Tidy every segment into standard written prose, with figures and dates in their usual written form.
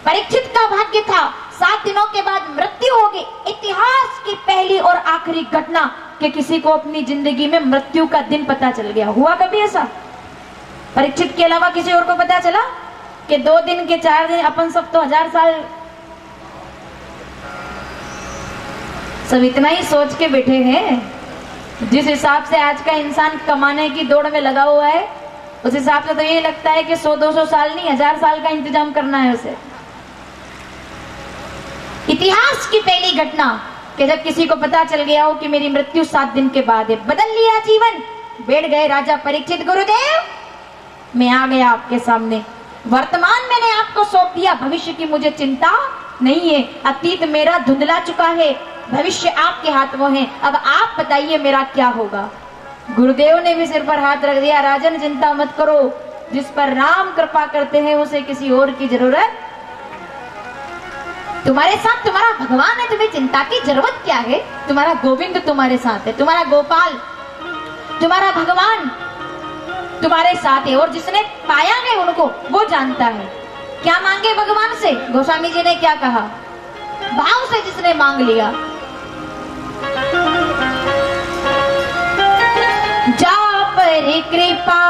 परीक्षित का भाग्य था 7 दिनों के बाद मृत्यु होगी। इतिहास की पहली और आखिरी घटना कि किसी को अपनी जिंदगी में मृत्यु का दिन पता चल गया। हुआ कभी ऐसा? परीक्षित के अलावा किसी और को पता चला कि 2 दिन के 4 दिन, अपन सब तो 1000 साल। सब इतना ही सोच के बैठे हैं। जिस हिसाब से आज का इंसान कमाने की दौड़ में लगा हुआ है, उस हिसाब से तो ये लगता है कि 100-200 साल नहीं, 1000 साल का इंतजाम करना है उसे। इतिहास की पहली घटना कि जब किसी को पता चल गया हो कि मेरी मृत्यु 7 दिन के बाद है। बदल लिया जीवन। बैठ गए राजा परीक्षित। गुरुदेव, मैं आ गया आपके सामने। वर्तमान मैंने आपको सौंप दिया, भविष्य की मुझे चिंता नहीं है। अतीत मेरा धुंधला चुका है, भविष्य आपके हाथ में है। अब आप बताइए मेरा क्या होगा। गुरुदेव ने भी सिर पर हाथ रख दिया। राजन, चिंता मत करो, जिस पर राम कृपा करते हैं उसे किसी और की जरूरत। तुम्हारे साथ तुम्हारा भगवान है, तुम्हें चिंता की जरूरत क्या है? तुम्हारा गोविंद तुम्हारे साथ है, तुम्हारा गोपाल, तुम्हारा भगवान तुम्हारे साथ है। और जिसने पाया है उनको वो जानता है। क्या मांगे भगवान से? गोस्वामी जी ने क्या कहा? भाव से जिसने मांग लिया। जा पर कृपा।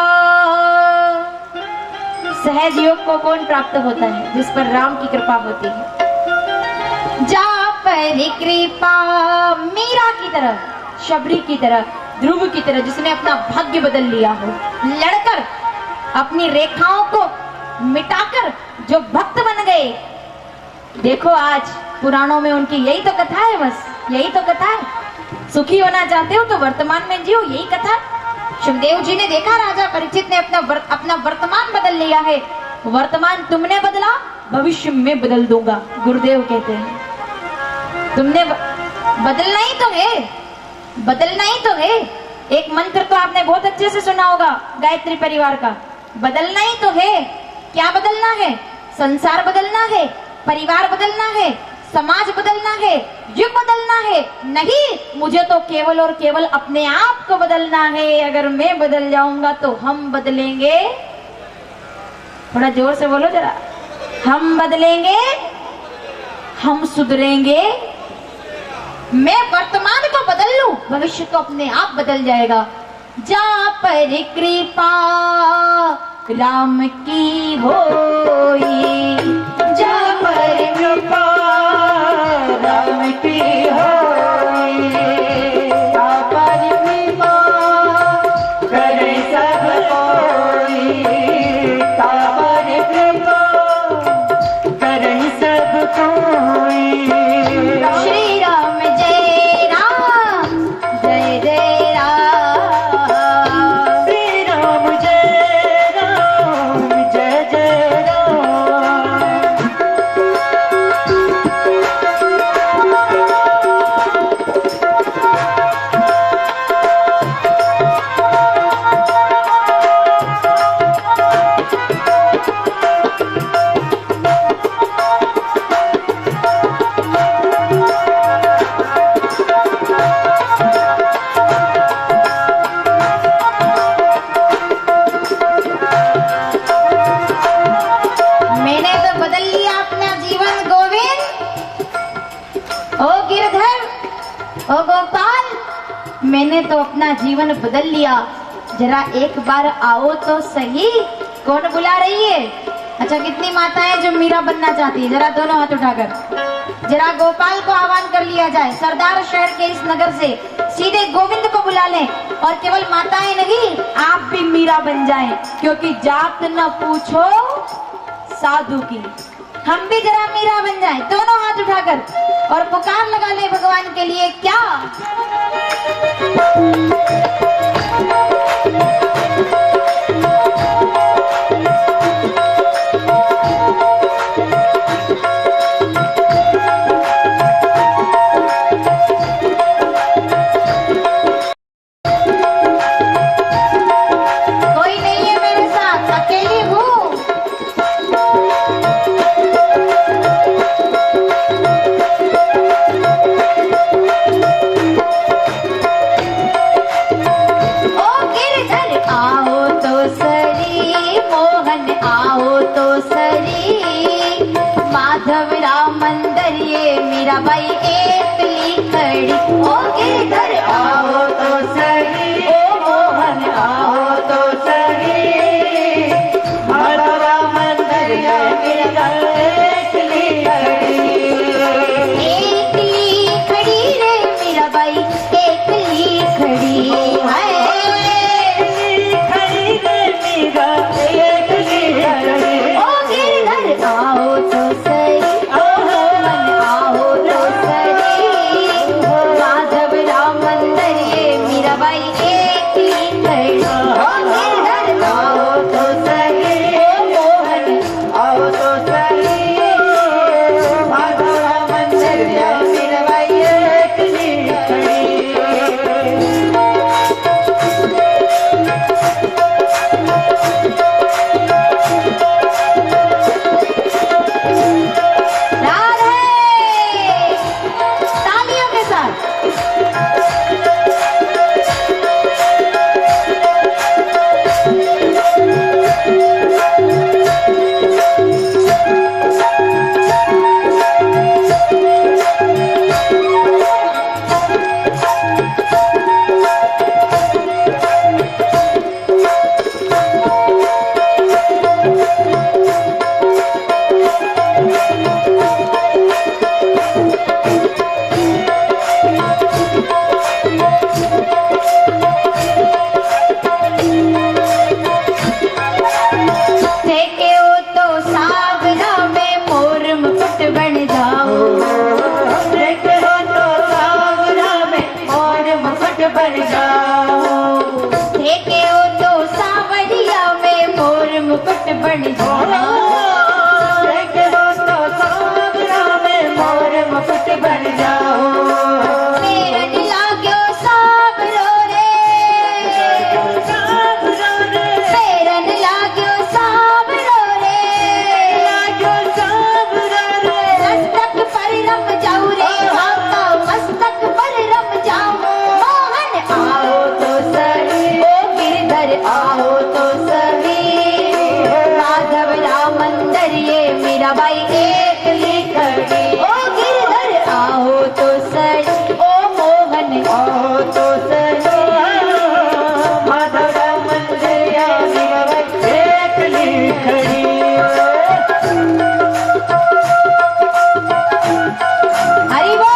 सहज योग को कौन प्राप्त होता है? जिस पर राम की कृपा होती है। जा पर कृपा, मीरा की तरह, शबरी की तरह, ध्रुव की तरह, जिसने अपना भाग्य बदल लिया हो। लड़कर अपनी रेखाओं को मिटाकर जो भक्त बन गए। देखो आज पुराणों में उनकी यही तो कथा है, बस यही तो कथा है। सुखी होना चाहते हो तो वर्तमान में जियो, यही कथा। सुखदेव जी ने देखा राजा परीक्षित ने अपना वर्तमान बदल लिया है। वर्तमान तुमने बदला, भविष्य में बदल दूंगा। गुरुदेव कहते हैं तुमने बदलना ही तो है, बदलना ही तो है। एक मंत्र तो आपने बहुत अच्छे से सुना होगा गायत्री परिवार का, बदलना ही तो है। क्या बदलना है? संसार बदलना है, परिवार बदलना है, समाज बदलना है, युग बदलना है। नहीं, मुझे तो केवल और केवल अपने आप को बदलना है। अगर मैं बदल जाऊंगा तो हम बदलेंगे। थोड़ा जोर से बोलो जरा। हम बदलेंगे, हम सुधरेंगे। मैं वर्तमान को बदल लूं, भविष्य तो अपने आप बदल जाएगा। जा पर कृपा राम की होई, जा पर कृपा राम की होई। जा पर कृपा करे सब कोई, जा पर कृपा करे सब कोई। श्री राम जय राम, जय जय राम। श्री राम जय राम, जय जय राम। मैंने तो बदल लिया अपना जीवन गोविंद। ओ गिरधर, ओ गोपाल, मैंने तो अपना जीवन बदल लिया। जरा एक बार आओ तो सही। कौन बुला रही है? अच्छा, कितनी माताएं जो मीरा बनना चाहती है? जरा दोनों हाथ उठाकर जरा गोपाल को आह्वान कर लिया जाए। सरदार शहर के इस नगर से सीधे गोविंद को बुला लें। और केवल माताएं नहीं, आप भी मीरा बन जाएं, क्योंकि जात न पूछो साधु की। हम भी जरा मीरा बन जाएं, दोनों हाथ उठाकर और पुकार लगा ले भगवान के लिए। क्या कोई नहीं है मेरे साथ, अकेली हूँ। ओ माधव राम मंदिर ये मीराबाई एकली खड़ी। ओ गिरधर आओ तो सही, ओ मोहन आओ तो सही, माधव राम मंदिर ये मीराबाई एकली खड़ी। एकली खड़ी रे मीराबाई एकली खड़ी है, खड़ी रे मीरा एकली खड़ी। ओ गिरधर आओ तो सही, ओ मोहन आओ तो सही, माधव राम मंदिर ये मीराबाई एकली खड़ी। ओ गिरधर आओ तो सही, ओ मोहन आओ तो सही, माधव राम मंदिर ये मीराबाई एकली खड़ी। राधे, तालियों के साथ। फेंके हो तो सावरा में मोर मुकुट बन जाओ, फेंके हो तो सावरा में मोर मुकुट बन जाओ, फेंके हो तो सावरिया में मोर मुकुट बन जाओ, फेंके हो तो सावरा में मोर मुकुट बन जाओ। मेरन लाग्यो सावरो रे, मेरन लाग्यो सावरो रे, मस्तक पर रम जाऊं रे, आपका मस्तक पर रम जाऊं। मोहन आओ तो सही, ओ गिरधर आओ तो सही, माधव राम मंदिर ये मीराबाई एकली खड़ी। ओ गिरधर आओ तो सही, ओ मोहन आओ तो सही, माधव राम मंदिर ये मीराबाई एकली खड़ी। हरि बोल।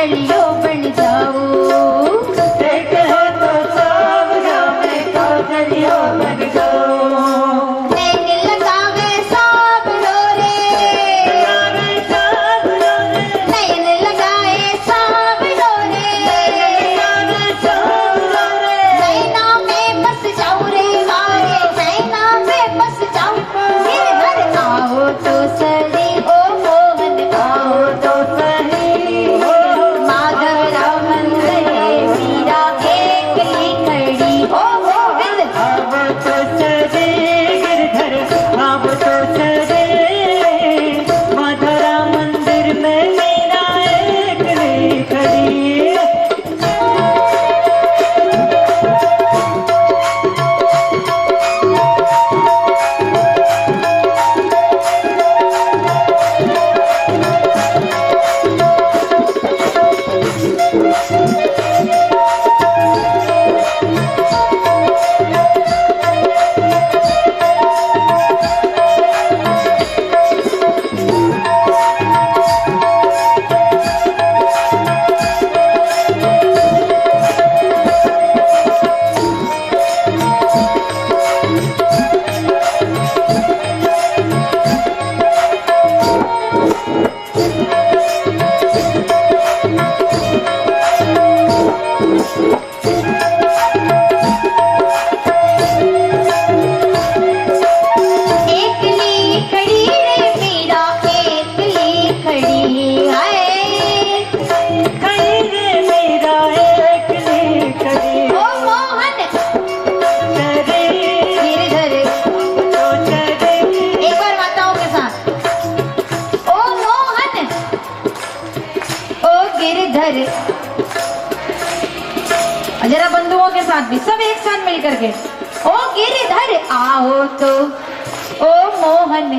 काजलियों बन जाऊं। एक है तो सावरा मैं काजलियों बन जाऊं। नैन लगावे सावरो रे, लगावे सावरो रे, नैन लगाए सावरो रे, लगावे सावरो रे। नैना में बस जाऊं रे मारे, नैना में बस जाऊं। गिरधर आओ तो सही ओ मोहन आओ तो सही हो माधव राम मंदिर मीरा एक ही खड़ी ओ गोविंद। अब तो सजे गिरधर, अब तो सजे मधुरा मंदिर में मीरा एकली खड़ी। एकली खड़ी रे मीरा एकली खड़ी है, खड़ी रे मीरा एकली खड़ी। ओ मोहन चले गिरधर। तो चले एक बार माताओं के साथ ओ मोहन ओ गिरधर। जरा बंधुओं के साथ भी सब एक साथ मिलकर के ओ गिरधर आओ तो ओ मोहन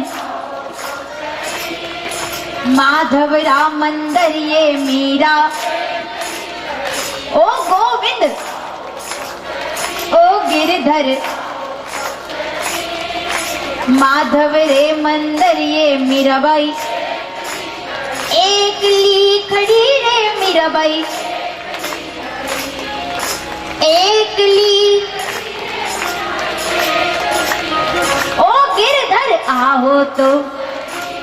माधव राम मंदिर ये मीरा ओ गोविंद ओ गिरधर माधव रे मंदिर ये मीराबाई एकली खड़ी रे मीराबाई एकली। ओ गिरधर आओ तो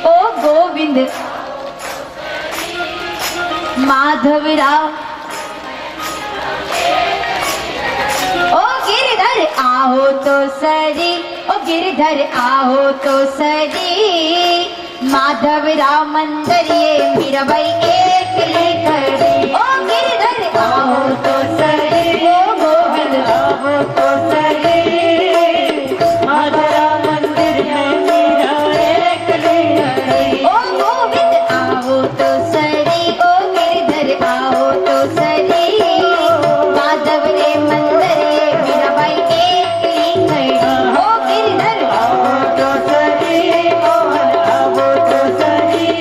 ओ गोविंद माधव राव ओ गिरधर आओ तो सरी ओ गिरधर आओ तो सरी माधव राव मंदिर ये मीराबाई एकली खड़ी। ओ गिरधर आओ तो सरी ओ गोविंद अब तो सजे मधुरा मंदिर में मीरा एकली खड़ी। ओ गोविंद आओ तो सरी ओ गिरधर आओ तो सरी माधव रे मंदिर ये मीराबाई एकली खड़ी। ओ गिरधर अब तो सजे मोहन, अब तो सजे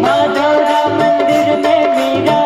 मधुरा मंदिर में मीरा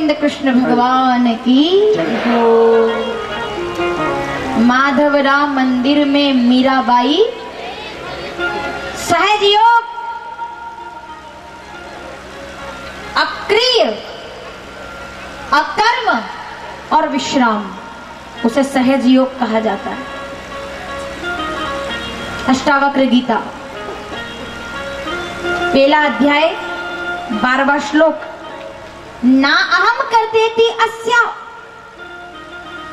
गोविंद कृष्ण भगवान की हो। माधव राम मंदिर में मीराबाई सहज योग, अक्रिय, अकर्म और विश्राम, उसे सहज योग कहा जाता है। अष्टावक्र गीता पहला अध्याय 12वां श्लोक, ना अहम करतेति अस्या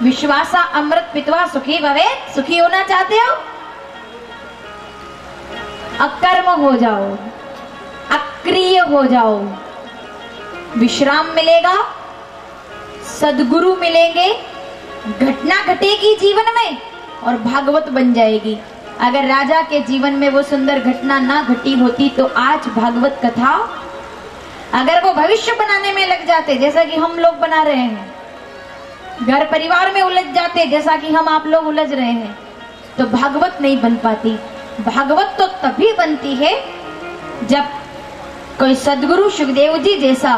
विश्वासा अमृत पित्वा सुखी भवेत्। सुखी होना चाहते हो, अकर्म हो जाओ, अक्रिय हो जाओ, विश्राम मिलेगा, सद्गुरु मिलेंगे, घटना घटेगी जीवन में और भागवत बन जाएगी। अगर राजा के जीवन में वो सुंदर घटना ना घटी होती तो आज भागवत कथा, अगर वो भविष्य बनाने में लग जाते जैसा कि हम लोग बना रहे हैं, घर परिवार में उलझ जाते जैसा कि हम आप लोग उलझ रहे हैं, तो भागवत नहीं बन पाती। भागवत तो तभी बनती है जब कोई सद्गुरु सुखदेव जी जैसा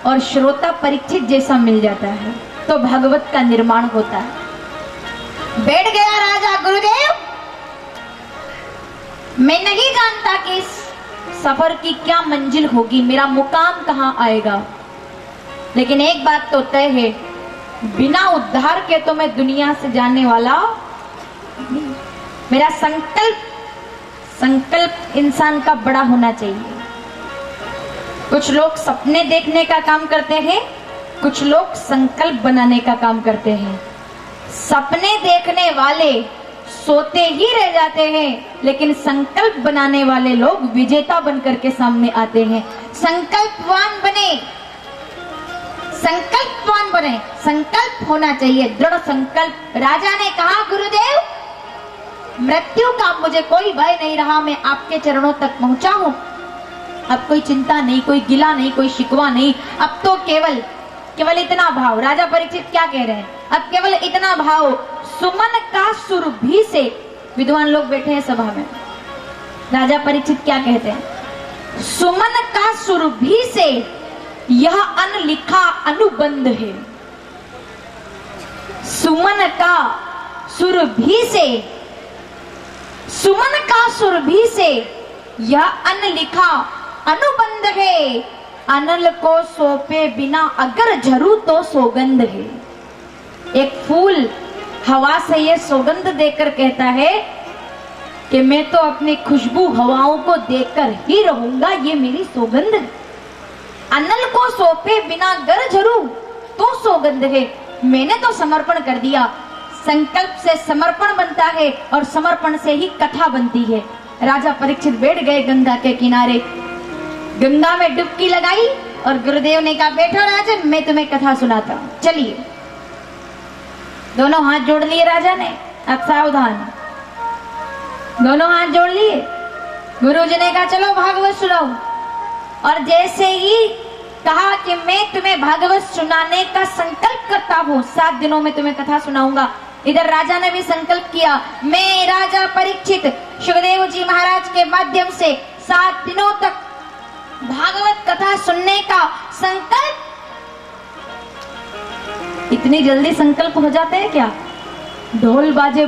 और श्रोता परीक्षित जैसा मिल जाता है, तो भागवत का निर्माण होता है। बैठ गया राजा, गुरुदेव मैं नहीं जानता कि इस सफर की क्या मंजिल होगी, मेरा मुकाम कहां आएगा, लेकिन एक बात तो तय है, बिना उद्धार के तो मैं दुनिया से जाने वाला नहीं। मेरा संकल्प इंसान का बड़ा होना चाहिए। कुछ लोग सपने देखने का काम करते हैं, कुछ लोग संकल्प बनाने का काम करते हैं। सपने देखने वाले सोते ही रह जाते हैं, लेकिन संकल्प बनाने वाले लोग विजेता बनकर के सामने आते हैं। संकल्पवान बने, संकल्पवान बने, संकल्प होना चाहिए, दृढ़ संकल्प। राजा ने कहा, गुरुदेव मृत्यु का मुझे कोई भय नहीं रहा, मैं आपके चरणों तक पहुंचा हूं, अब कोई चिंता नहीं, कोई गिला नहीं, कोई शिकवा नहीं, अब तो केवल इतना भाव। राजा परीक्षित क्या कह रहे हैं, अब केवल इतना भाव, सुमन का सुरभि से। विद्वान लोग बैठे हैं सभा में, राजा परीक्षित क्या कहते हैं, सुमन का सुरभि से यह अनलिखा अनुबंध है। सुमन का सुरभि से, सुमन का सुरभि से यह अनलिखा अनुबंध है। अनल को सौंपे बिना अगर झरू तो सौगंध है। एक फूल हवा से ये सौगंध देकर कहता है कि मैं तो अपनी खुशबू हवाओं को देकर ही रहूंगा, ये मेरी सौगंध है। अनल को सौंपे बिना गर झरू तो सौगंध है। मैंने तो समर्पण कर दिया। संकल्प से समर्पण बनता है और समर्पण से ही कथा बनती है। राजा परीक्षित बैठ गए गंगा के किनारे, गंगा में डुबकी लगाई और गुरुदेव ने कहा, बैठो राजन, मैं तुम्हें कथा सुनाता हूं, चलिए। दोनों हाथ जोड़ लिए राजा ने, अब सावधान, दोनों हाथ जोड़ लिए। गुरुजी ने कहा, चलो भागवत सुनाओ। और जैसे ही कहा कि मैं तुम्हें भागवत सुनाने का संकल्प करता हूँ, 7 दिनों में तुम्हें कथा सुनाऊंगा, इधर राजा ने भी संकल्प किया, मैं राजा परीक्षित सुखदेव जी महाराज के माध्यम से 7 दिनों तक भागवत कथा सुनने का संकल्प। इतनी जल्दी संकल्प हो जाते हैं क्या? ढोल बाजे